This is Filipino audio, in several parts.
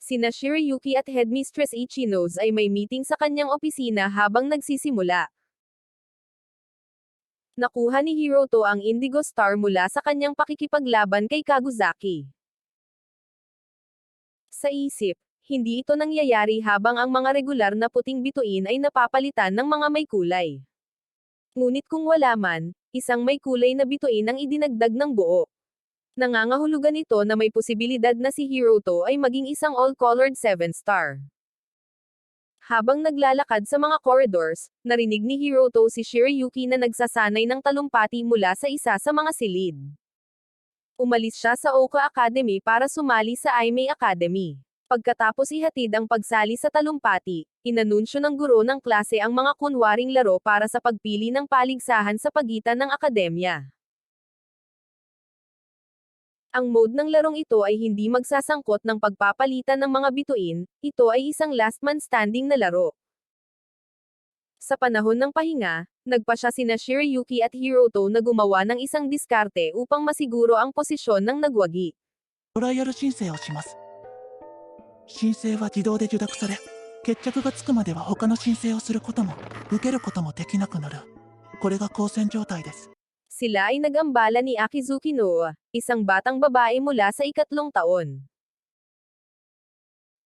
Sina Shirayuki at Headmistress Ichino's ay may meeting sa kanyang opisina habang nagsisimula. Nakuha ni Hiroto ang Indigo Star mula sa kanyang pakikipaglaban kay Kaguzaki. Sa isip, hindi ito nangyayari habang ang mga regular na puting bituin ay napapalitan ng mga may kulay. Ngunit kung wala man, isang may kulay na bituin ang idinagdag ng buo. Nangangahulugan ito na may posibilidad na si Hiroto ay maging isang all-colored 7-star. Habang naglalakad sa mga corridors, narinig ni Hiroto si Shirayuki na nagsasanay ng talumpati mula sa isa sa mga silid. Umalis siya sa Oka Academy para sumali sa Aimei Academy. Pagkatapos ihatid ang pagsali sa talumpati, inanunsyo ng guro ng klase ang mga kunwaring laro para sa pagpili ng paligsahan sa pagitan ng akademya. Ang mode ng larong ito ay hindi magsasangkot ng pagpapalitan ng mga bituin, ito ay isang last man standing na laro. Sa panahon ng pahinga, nagpasya sina Shirayuki at Hiroto na gumawa ng isang diskarte upang masiguro ang posisyon ng nagwagi. トライアル申請をします。申請は自動で受諾され、決着がつくまでは他の申請をすることも、受けることもできなくなる。これが交戦状態です。 Sila ay nag-ambala ni Akizuki Noa, isang batang babae mula sa 3 taon.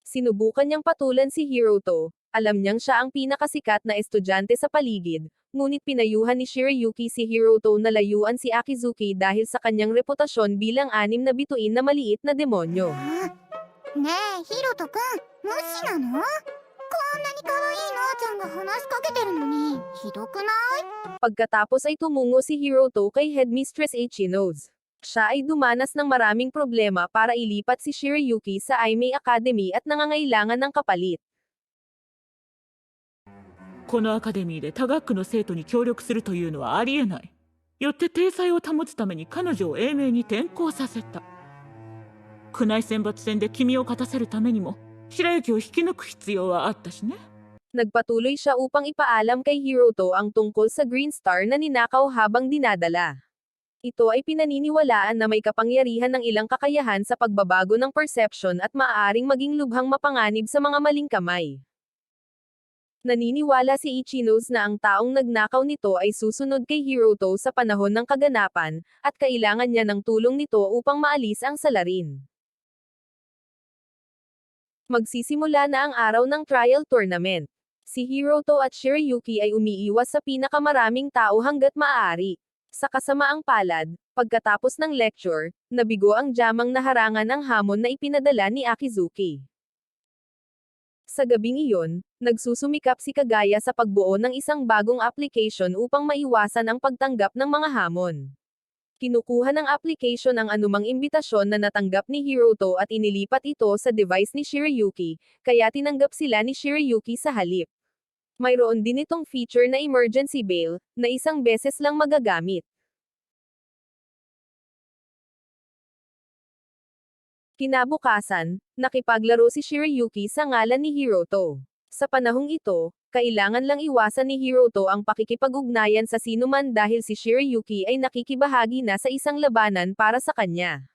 Sinubukan niyang patulan si Hiroto, alam niyang siya ang pinakasikat na estudyante sa paligid, ngunit pinayuhan ni Shirayuki si Hiroto na layuan si Akizuki dahil sa kanyang reputasyon bilang 6 na bituin na maliit na demonyo. ねえヒロトくん無視なの？こんなに可愛いのあちゃんが話しかけてるのにひどくない？ Pagkatapos ay tumungo si Hiroto kay Headmistress Ichino's. Siya ay dumanas ng maraming problema para ilipat si Shirayuki sa Aimei Academy at nangangailangan ng kapalit. このアカデミーで他学区の生徒に協力するというのはありえない。よって体裁を保つために彼女を英明に転校させた。区内選抜戦で君を勝たせるためにも白雪を引き抜く必要はあったしね。 Nagpatuloy siya upang ipaalam kay Hiroto ang tungkol sa Green Star na ninakaw habang dinadala. Ito ay pinaniniwalaan na may kapangyarihan ng ilang kakayahan sa pagbabago ng perception at maaaring maging lubhang mapanganib sa mga maling kamay. Naniniwala si Ichino's na ang taong nagnakaw nito ay susunod kay Hiroto sa panahon ng kaganapan, at kailangan niya ng tulong nito upang maalis ang salarin. Magsisimula na ang araw ng trial tournament. Si Hiroto at Shirayuki ay umiiwas sa pinakamaraming tao hanggat maaari. Sa kasamaang palad, pagkatapos ng lecture, nabigo ang jamang naharangan ang hamon na ipinadala ni Akizuki. Sa gabing iyon, nagsusumikap si Kagaya sa pagbuo ng isang bagong application upang maiwasan ang pagtanggap ng mga hamon. Kinukuha ng application ang anumang imbitasyon na natanggap ni Hiroto at inilipat ito sa device ni Shirayuki, kaya tinanggap sila ni Shirayuki sa halip. Mayroon din itong feature na emergency bail, na isang beses lang magagamit. Kinabukasan, nakipaglaro si Shirayuki sa ngalan ni Hiroto. Sa panahong ito, kailangan lang iwasan ni Hiroto ang pakikipag-ugnayan sa sinuman dahil si Shirayuki ay nakikibahagi na sa isang labanan para sa kanya.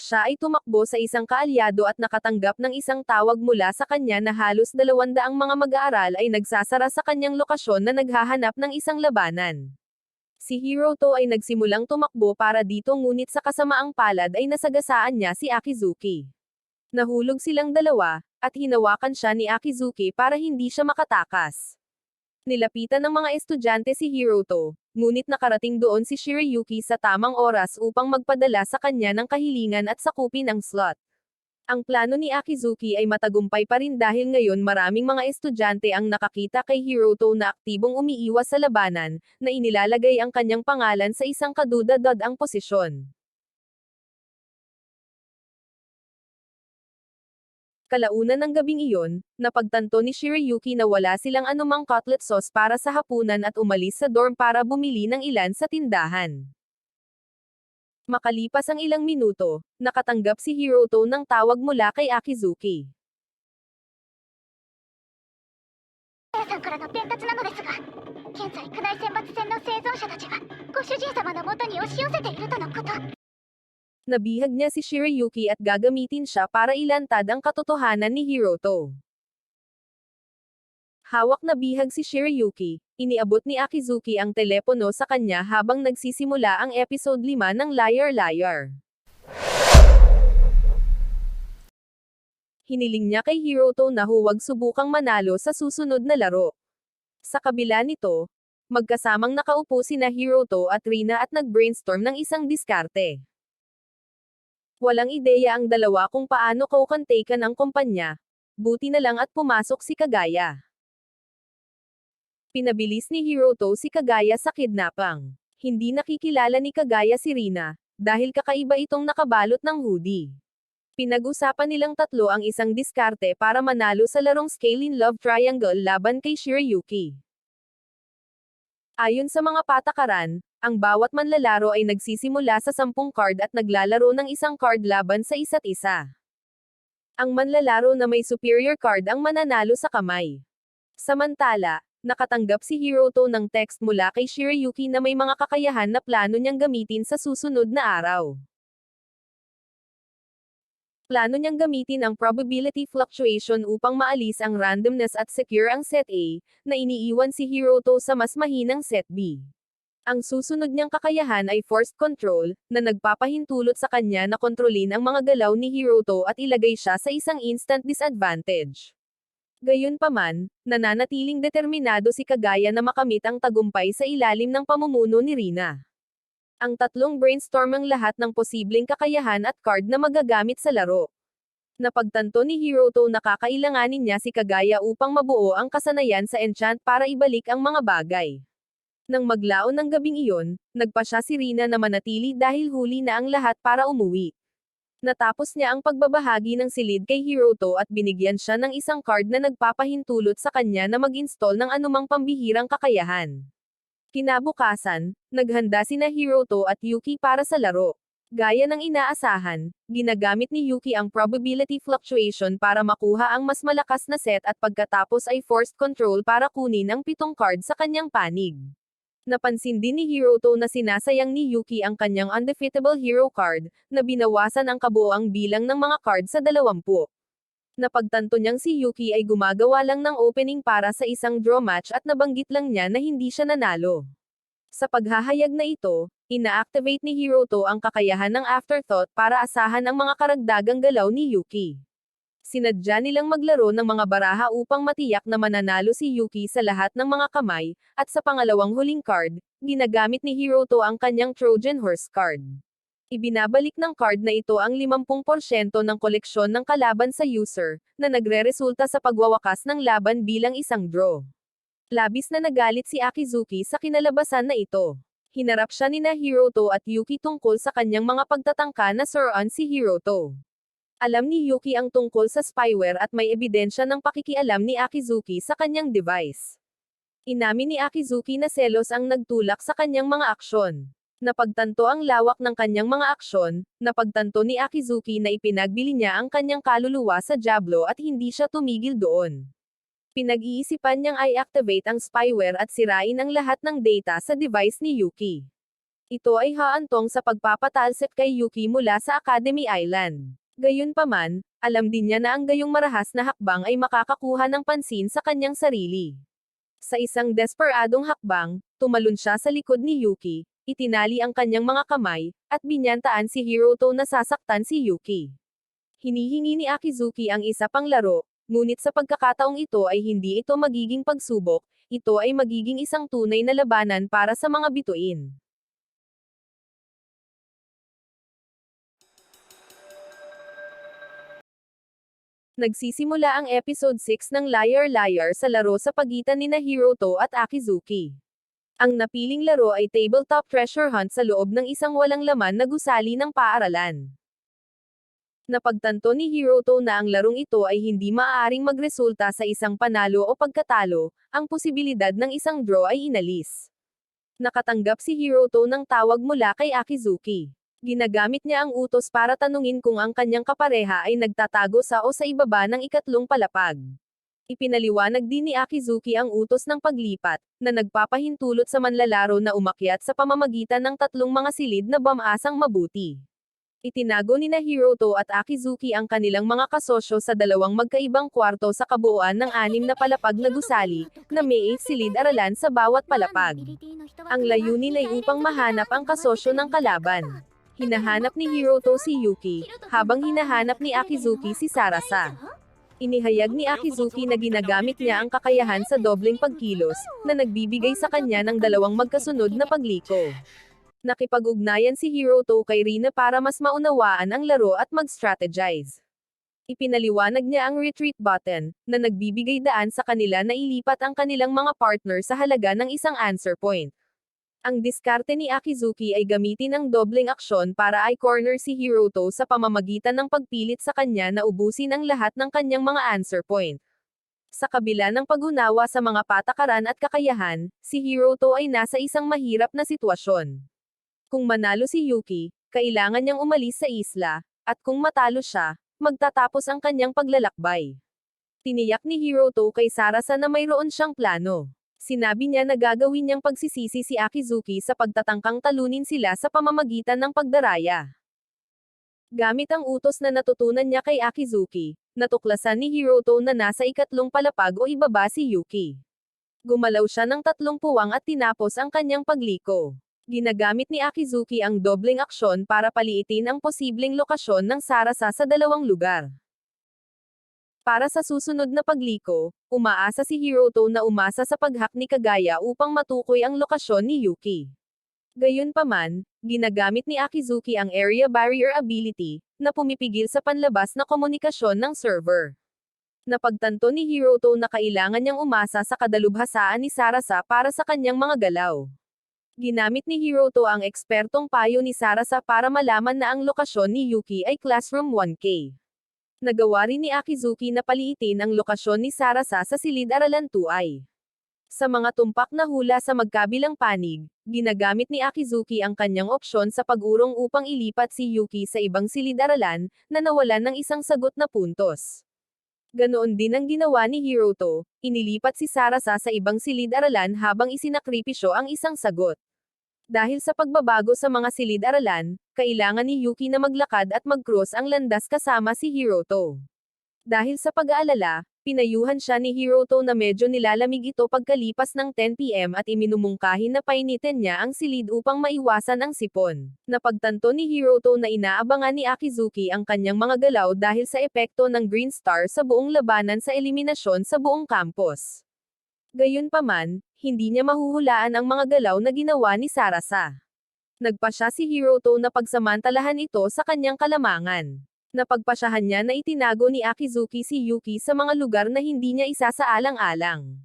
Siya ay tumakbo sa isang kaalyado at nakatanggap ng isang tawag mula sa kanya na halos 200 mga mag-aaral ay nagsasara sa kanyang lokasyon na naghahanap ng isang labanan. Si Hiroto ay nagsimulang tumakbo para dito ngunit sa kasamaang palad ay nasagasaan niya si Akizuki. Nahulog silang dalawa, at hinawakan siya ni Akizuki para hindi siya makatakas. Nilapitan ng mga estudyante si Hiroto, ngunit nakarating doon si Shirayuki sa tamang oras upang magpadala sa kanya ng kahilingan at sakupin ang slot. Ang plano ni Akizuki ay matagumpay pa rin dahil ngayon maraming mga estudyante ang nakakita kay Hiroto na aktibong umiiwas sa labanan, na inilalagay ang kanyang pangalan sa isang kadudad-ang posisyon. Kalaunan ng gabing iyon, napagtanto ni Shirayuki na wala silang anumang cutlet sauce para sa hapunan at umalis sa dorm para bumili ng ilan sa tindahan. Makalipas ang ilang minuto, nakatanggap si Hiroto ng tawag mula kay Akizuki. 姉さんからの伝達なのですが、現在区内選抜戦の生存者たちがご主人様のもとに押し寄せているとのこと。Nabihag niya si Shirayuki at gagamitin siya para ilantad ang katotohanan ni Hiroto. Hawak na bihag si Shirayuki, iniabot ni Akizuki ang telepono sa kanya habang nagsisimula ang episode 5 ng Liar Liar. Hiniling niya kay Hiroto na huwag subukang manalo sa susunod na laro. Sa kabila nito, magkasamang nakaupo sina Hiroto at Rina at nag-brainstorm ng isang diskarte. Walang ideya ang dalawa kung paano kukontakan ang kumpanya. Buti na lang at pumasok si Kagaya. Pinabilis ni Hiroto si Kagaya sa kidnapang. Hindi nakikilala ni Kagaya si Rina, dahil kakaiba itong nakabalot ng hoodie. Pinag-usapan nilang tatlo ang isang diskarte para manalo sa larong Scale-in Love Triangle laban kay Shirayuki. Ayon sa mga patakaran, ang bawat manlalaro ay nagsisimula sa 10 card at naglalaro ng isang card laban sa isa't isa. Ang manlalaro na may superior card ang mananalo sa kamay. Samantala, nakatanggap si Hiroto ng text mula kay Shirayuki na may mga kakayahan na plano niyang gamitin sa susunod na araw. Plano niyang gamitin ang probability fluctuation upang maalis ang randomness at secure ang set A, na iniiwan si Hiroto sa mas mahinang set B. Ang susunod niyang kakayahan ay forced control, na nagpapahintulot sa kanya na kontrolin ang mga galaw ni Hiroto at ilagay siya sa isang instant disadvantage. Gayunpaman, nananatiling determinado si Kagaya na makamit ang tagumpay sa ilalim ng pamumuno ni Rina. Ang tatlong brainstorm ang lahat ng posibleng kakayahan at card na magagamit sa laro. Napagtanto ni Hiroto na kakailanganin niya si Kagaya upang mabuo ang kasanayan sa enchant para ibalik ang mga bagay. Nang maglaon ng gabing iyon, nagpa siya si Rina na manatili dahil huli na ang lahat para umuwi. Natapos niya ang pagbabahagi ng silid kay Hiroto at binigyan siya ng isang card na nagpapahintulot sa kanya na mag-install ng anumang pambihirang kakayahan. Kinabukasan, naghanda sina Hiroto at Yuki para sa laro. Gaya ng inaasahan, ginagamit ni Yuki ang probability fluctuation para makuha ang mas malakas na set at pagkatapos ay forced control para kunin ang 7 card sa kanyang panig. Napansin din ni Hiroto na sinasayang ni Yuki ang kanyang undefeatable hero card, na binawasan ang kabuoang bilang ng mga card sa 20. Napagtanto niyang si Yuki ay gumagawa lang ng opening para sa isang draw match at nabanggit lang niya na hindi siya nanalo. Sa paghahayag na ito, ina-activate ni Hiroto ang kakayahan ng afterthought para asahan ang mga karagdagang galaw ni Yuki. Sinadya nilang maglaro ng mga baraha upang matiyak na mananalo si Yuki sa lahat ng mga kamay, at sa pangalawang huling card, ginagamit ni Hiroto ang kanyang Trojan Horse card. Ibinabalik ng card na ito ang 50% ng koleksyon ng kalaban sa user, na nagre-resulta sa pagwawakas ng laban bilang isang draw. Labis na nagalit si Akizuki sa kinalabasan na ito. Hinarap siya nina Hiroto at Yuki tungkol sa kanyang mga pagtatangka na suruan si Hiroto. Alam ni Yuki ang tungkol sa spyware at may ebidensya ng pakikialam ni Akizuki sa kanyang device. Inamin ni Akizuki na selos ang nagtulak sa kanyang mga aksyon. Napagtanto ang lawak ng kanyang mga aksyon, napagtanto ni Akizuki na ipinagbili niya ang kanyang kaluluwa sa Diablo at hindi siya tumigil doon. Pinag-iisipan niyang i-activate ang spyware at sirain ang lahat ng data sa device ni Yuki. Ito ay haantong sa pagpapatalsik kay Yuki mula sa Academy Island. Gayunpaman, alam din niya na ang gayong marahas na hakbang ay makakakuha ng pansin sa kanyang sarili. Sa isang desperadong hakbang, tumalon siya sa likod ni Yuki, itinali ang kanyang mga kamay, at binyantaan si Hiroto na sasaktan si Yuki. Hinihingi ni Akizuki ang isa pang laro, ngunit sa pagkakataong ito ay hindi ito magiging pagsubok, ito ay magiging isang tunay na labanan para sa mga bituin. Nagsisimula ang episode 6 ng Liar Liar sa laro sa pagitan nina Hiroto at Akizuki. Ang napiling laro ay tabletop treasure hunt sa loob ng isang walang laman na gusali ng paaralan. Napagtanto ni Hiroto na ang larong ito ay hindi maaaring magresulta sa isang panalo o pagkatalo, ang posibilidad ng isang draw ay inalis. Nakatanggap si Hiroto ng tawag mula kay Akizuki. Ginagamit niya ang utos para tanungin kung ang kanyang kapareha ay nagtatago sa o sa ibaba ng ikatlong palapag. Ipinaliwanag din ni Akizuki ang utos ng paglipat, na nagpapahintulot sa manlalaro na umakyat sa pamamagitan ng tatlong mga silid na bamaasang mabuti. Itinago ni Hiroto at Akizuki ang kanilang mga kasosyo sa dalawang magkaibang kwarto sa kabuuan ng 6 na palapag na gusali, na may silid-aralan sa bawat palapag. Ang layunin ay upang mahanap ang kasosyo ng kalaban. Hinahanap ni Hiroto si Yuki, habang hinahanap ni Akizuki si Sarasa. Inihayag ni Akizuki na ginagamit niya ang kakayahan sa dobleng pagkilos, na nagbibigay sa kanya ng dalawang magkasunod na pagliko. Nakipag-ugnayan si Hiroto kay Rina para mas maunawaan ang laro at mag-strategize. Ipinaliwanag niya ang retreat button, na nagbibigay daan sa kanila na ilipat ang kanilang mga partner sa halaga ng isang answer point. Ang diskarte ni Akizuki ay gamitin ang dobleng aksyon para i-corner si Hiroto sa pamamagitan ng pagpilit sa kanya na ubusin ang lahat ng kanyang mga answer point. Sa kabila ng pag-unawa sa mga patakaran at kakayahan, si Hiroto ay nasa isang mahirap na sitwasyon. Kung manalo si Yuki, kailangan niyang umalis sa isla, at kung matalo siya, magtatapos ang kanyang paglalakbay. Tiniyak ni Hiroto kay Sarasa na mayroon siyang plano. Sinabi niya na gagawin niyang pagsisisi si Akizuki sa pagtatangkang talunin sila sa pamamagitan ng pagdaraya. Gamit ang utos na natutunan niya kay Akizuki, natuklasan ni Hiroto na nasa ikatlong palapag o ibaba si Yuki. Gumalaw siya ng 3 puwang at tinapos ang kanyang pagliko. Ginagamit ni Akizuki ang dobleng aksyon para paliitin ang posibleng lokasyon ng Sarasa sa dalawang lugar. Para sa susunod na pagliko, umaasa si Hiroto na umasa sa paghak ni Kagaya upang matukoy ang lokasyon ni Yuki. Gayunpaman, ginagamit ni Akizuki ang Area Barrier ability, na pumipigil sa panlabas na komunikasyon ng server. Napagtanto ni Hiroto na kailangan niyang umasa sa kadalubhasaan ni Sarasa para sa kanyang mga galaw. Ginamit ni Hiroto ang ekspertong payo ni Sarasa para malaman na ang lokasyon ni Yuki ay Classroom 1K. Nagawa rin ni Akizuki na paliitin ang lokasyon ni Sarasa sa Silid-Aralan 2I. Sa mga tumpak na hula sa magkabilang panig, ginagamit ni Akizuki ang kanyang opsyon sa pag-urong upang ilipat si Yuki sa ibang silid-aralan, na nawalan ng isang sagot na puntos. Ganoon din ang ginawa ni Hiroto, inilipat si Sarasa sa ibang silid-aralan habang isinakripisyo ang isang sagot. Dahil sa pagbabago sa mga silid-aralan, kailangan ni Yuki na maglakad at mag-cross ang landas kasama si Hiroto. Dahil sa pag-aalala, pinayuhan siya ni Hiroto na medyo nilalamig ito pagkalipas ng 10 PM at iminumungkahin na painitin niya ang silid upang maiwasan ang sipon. Napagtanto ni Hiroto na inaabangan ni Akizuki ang kanyang mga galaw dahil sa epekto ng Green Star sa buong labanan sa eliminasyon sa buong campus. Gayunpaman, hindi niya mahuhulaan ang mga galaw na ginawa ni Sarasa. Nagpasya si Hiroto na pagsamantalahan ito sa kanyang kalamangan. Napagpasyahan niya na itinago ni Akizuki si Yuki sa mga lugar na hindi niya isasaalang-alang.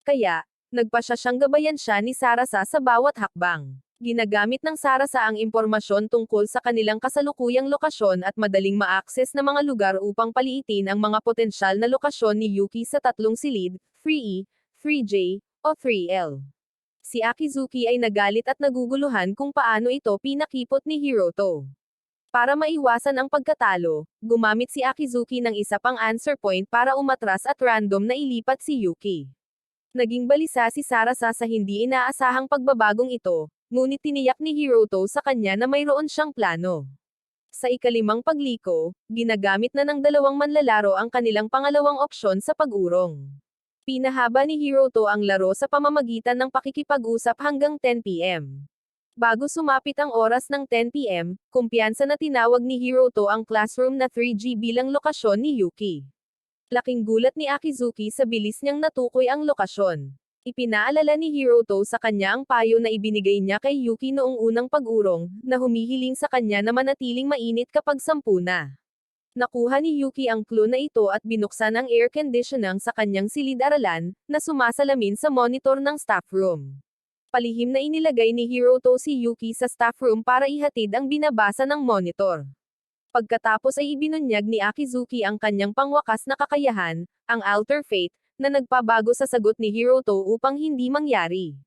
Kaya, nagpasya siyang gabayan siya ni Sarasa sa bawat hakbang. Ginagamit ng Sarasa ang impormasyon tungkol sa kanilang kasalukuyang lokasyon at madaling ma-access na mga lugar upang paliitin ang mga potensyal na lokasyon ni Yuki sa 3 silid, 3E, 3J, o 3L. Si Akizuki ay nagalit at naguguluhan kung paano ito pinakipot ni Hiroto. Para maiwasan ang pagkatalo, gumamit si Akizuki ng isa pang answer point para umatras at random na ilipat si Yuki. Naging balisa si Sarasa sa hindi inaasahang pagbabagong ito, ngunit tiniyak ni Hiroto sa kanya na mayroon siyang plano. Sa ikalimang pagliko, ginagamit na ng dalawang manlalaro ang kanilang pangalawang opsyon sa pag-urong. Pinahaba ni Hiroto ang laro sa pamamagitan ng pakikipag-usap hanggang 10 PM. Bago sumapit ang oras ng 10 PM, kumpiyansa na tinawag ni Hiroto ang classroom na 3G bilang lokasyon ni Yuki. Laking gulat ni Akizuki sa bilis niyang natukoy ang lokasyon. Ipinaalala ni Hiroto sa kanya ang payo na ibinigay niya kay Yuki noong unang pag-urong, na humihiling sa kanya na manatiling mainit kapag 10 na. Nakuha ni Yuki ang clue na ito at binuksan ang air conditioning sa kanyang silid-aralan, na sumasalamin sa monitor ng staff room. Palihim na inilagay ni Hiroto si Yuki sa staff room para ihatid ang binabasa ng monitor. Pagkatapos ay ibinunyag ni Akizuki ang kanyang pangwakas na kakayahan, ang Alter Fate, na nagpabago sa sagot ni Hiroto upang hindi mangyari.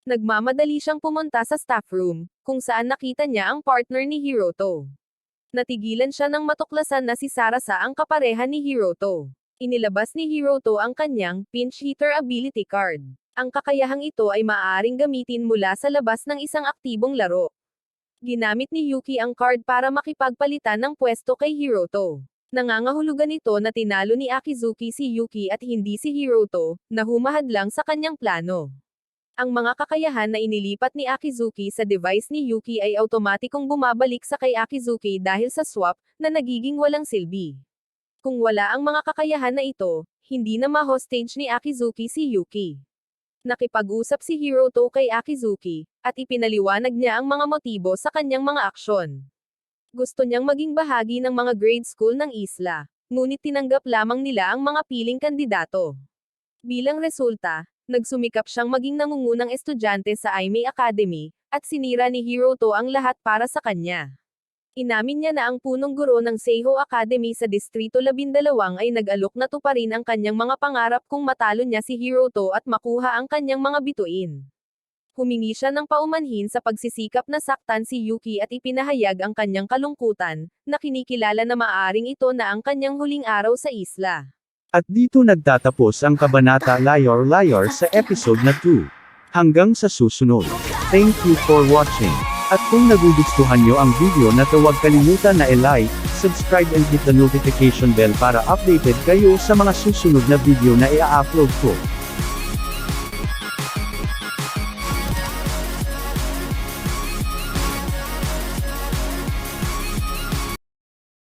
Nagmamadali siyang pumunta sa staff room, kung saan nakita niya ang partner ni Hiroto. Natigilan siya nang matuklasan na si Sarasa ang kapareha ni Hiroto. Inilabas ni Hiroto ang kanyang pinch hitter ability card. Ang kakayahang ito ay maaaring gamitin mula sa labas ng isang aktibong laro. Ginamit ni Yuki ang card para makipagpalitan ng pwesto kay Hiroto. Nangangahulugan ito na tinalo ni Akizuki si Yuki at hindi si Hiroto, na humahad lang sa kanyang plano. Ang mga kakayahan na inilipat ni Akizuki sa device ni Yuki ay automatikong bumabalik sa kay Akizuki dahil sa swap, na nagiging walang silbi. Kung wala ang mga kakayahan na ito, hindi na ma-hostage ni Akizuki si Yuki. Nakipag-usap si Hiroto kay Akizuki, at ipinaliwanag niya ang mga motibo sa kanyang mga aksyon. Gusto niyang maging bahagi ng mga grade school ng isla, ngunit tinanggap lamang nila ang mga piling kandidato. Bilang resulta, nagsumikap siyang maging nangungunang estudyante sa Aimei Academy, at sinira ni Hiroto ang lahat para sa kanya. Inamin niya na ang punong guro ng Seiho Academy sa Distrito 12 ay nag-alok na tuparin ang kanyang mga pangarap kung matalo niya si Hiroto at makuha ang kanyang mga bituin. Humingi siya ng paumanhin sa pagsisikap na saktan si Yuki at ipinahayag ang kanyang kalungkutan, na kinikilala na maaring ito na ang kanyang huling araw sa isla. At dito nagtatapos ang Kabanata Liar Liar sa episode na 2. Hanggang sa susunod. Thank you for watching. At kung nagugustuhan nyo ang video na to, huwag kalimutan na i-like, subscribe and hit the notification bell para updated kayo sa mga susunod na video na i-upload ko.